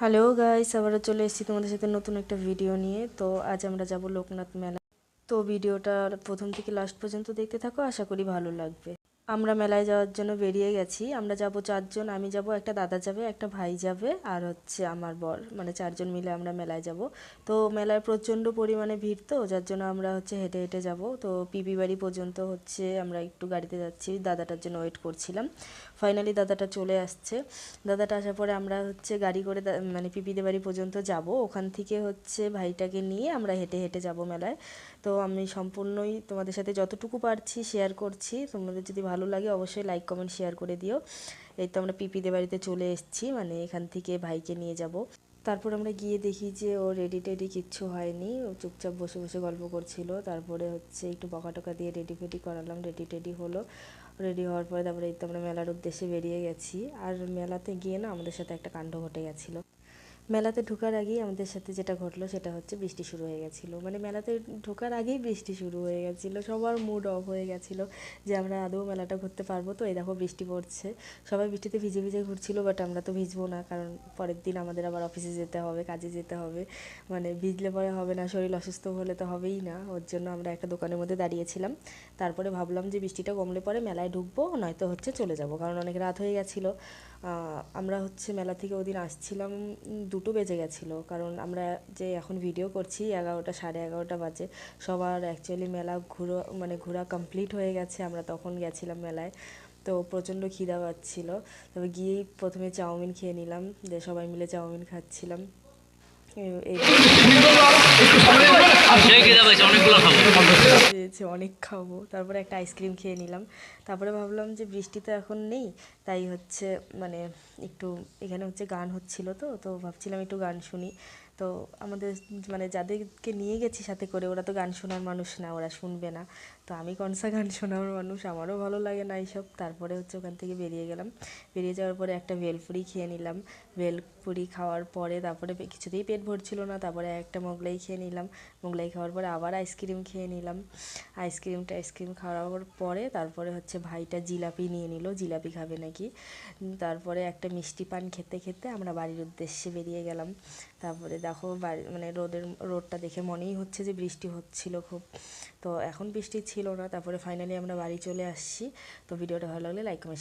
Hello guys, আবারও চলে এসেছি তোমাদের সাথে নতুন একটা ভিডিও নিয়ে। তো আজ আমরা যাব লোকনাথ মেলা। তো ভিডিওটা প্রথম থেকে লাস্ট পর্যন্ত দেখতে থাকো, আশা করি ভালো লাগবে। আমরা মেলায় যাওয়ার জন্য বেরিয়ে গেছি। আমরা যাব চারজন, আমি যাব, একটা দাদা যাবে, একটা ভাই যাবে, আর হচ্ছে আমার বর, মানে চারজন মিলে আমরা মেলায় যাব। তো মেলায় প্রচণ্ড পরিমাণে ভিড়, তো যার জন্য আমরা হচ্ছে হেঁটে হেঁটে যাব। তো পিপি বাড়ি পর্যন্ত হচ্ছে আমরা একটু গাড়িতে যাচ্ছি, দাদাটার জন্য ওয়েট করছিলাম। ফাইনালি দাদাটা চলে আসছে। দাদাটা আসার পরে আমরা হচ্ছে গাড়ি করে মানে পিপিদের বাড়ি পর্যন্ত যাব। ওখান থেকে হচ্ছে ভাইটাকে নিয়ে আমরা হেঁটে হেঁটে যাব মেলায়। তো আমি সম্পূর্ণই তোমাদের সাথে যতটুকু পারছি শেয়ার করছি। তোমাদের যদি ভালো লাগে অবশ্যই লাইক কমেন্ট শেয়ার করে দিও। এই তো আমরা পিপিদের বাড়িতে চলে এসেছি, মানে এখান থেকে ভাইকে নিয়ে যাব। তারপর আমরা গিয়ে দেখি যে ও রেডি টেডি কিচ্ছু হয়নি, ও চুপচাপ বসে বসে গল্প করছিল। তারপরে হচ্ছে একটু বকা টকা দিয়ে রেডি ফেডি করালাম, রেডি টেডি হলো। রেডি হওয়ার পরে তারপরে এই তো আমরা মেলার উদ্দেশ্যে বেরিয়ে গেছি। আর মেলাতে গিয়ে না আমাদের সাথে একটা কাণ্ড ঘটে গেছিলো। মেলাতে ঢোকার আগেই আমাদের সাথে যেটা ঘটলো সেটা হচ্ছে বৃষ্টি শুরু হয়ে গেছিলো। মানে মেলাতে ঢোকার আগেই বৃষ্টি শুরু হয়ে গেছিলো, সবার মুড অফ হয়ে গেছিলো যে আমরা আদৌ মেলাটা ঘুরতে পারবো। তো এই দেখো বৃষ্টি পড়ছে, সবাই বৃষ্টিতে ভিজে ভিজে ঘুরছিলো, বাট আমরা তো ভিজবো না, কারণ পরের দিন আমাদের আবার অফিসে যেতে হবে, কাজে যেতে হবে। মানে ভিজলে পরে হবে না, শরীর অসুস্থ হলে তো হবেই না। ওর জন্য আমরা একটা দোকানের মধ্যে দাঁড়িয়েছিলাম। তারপরে ভাবলাম যে বৃষ্টিটা কমলে পরে মেলায় ঢুকবো, নয়তো হচ্ছে চলে যাব, কারণ অনেক রাত হয়ে গেছিলো। আমরা হচ্ছে মেলা থেকে ওদিন আসছিলাম, 2টো বেজে গেছিলো, কারণ আমরা যে এখন ভিডিও করছি 11টা, সাড়ে 11টা বাজে। সবার অ্যাকচুয়ালি মেলা ঘোরা কমপ্লিট হয়ে গেছে, আমরা তখন গেছিলাম মেলায়। তো প্রচণ্ড খিদা পাচ্ছিলো। তবে গিয়েই প্রথমে চাউমিন খেয়ে নিলাম, দিয়ে সবাই মিলে চাউমিন খাচ্ছিলাম। এই পেয়েছে অনেক খাবো। তারপরে একটা আইসক্রিম খেয়ে নিলাম। তারপরে ভাবলাম যে বৃষ্টি তো এখন নেই, তাই হচ্ছে মানে একটু এখানে হচ্ছে গান হচ্ছিল, তো তো ভাবছিলাম একটু গান শুনি। তো আমাদের মানে যাদেরকে নিয়ে গেছি সাথে করে, ওরা তো গান শোনার মানুষ না, ওরা শুনবে না। তো আমি কনসা গান শোনার মানুষ, আমারও ভালো লাগে না এইসব। তারপরে হচ্ছে ওখান থেকে বেরিয়ে গেলাম। বেরিয়ে যাওয়ার পরে একটা ভেলপুরি খেয়ে নিলাম। ভেলপুরি খাওয়ার পরে তারপরে কিছুতেই পেট ভরছিল না, তারপরে একটা মোগলাই খেয়ে নিলাম। মোগলাই খাওয়ার পরে আবার আইসক্রিম খেয়ে নিলাম। আইসক্রিম খাওয়ার পরে তারপরে হচ্ছে ভাইটা জিলাপি নিয়ে নিল, জিলাপি খাবে নাকি। তারপরে একটা মিষ্টি পান খেতে খেতে আমরা বাড়ির উদ্দেশ্যে বেরিয়ে গেলাম। তারপরে দেখো বাড়ি মানে রোডটা দেখে মনেই হচ্ছে যে বৃষ্টি হচ্ছিল খুব। তো এখন বৃষ্টি ছিল না। তারপরে ফাইনালি আমরা বাড়ি চলে আসছি। তো ভিডিওটা ভালো লাগলে লাইক কমেন্ট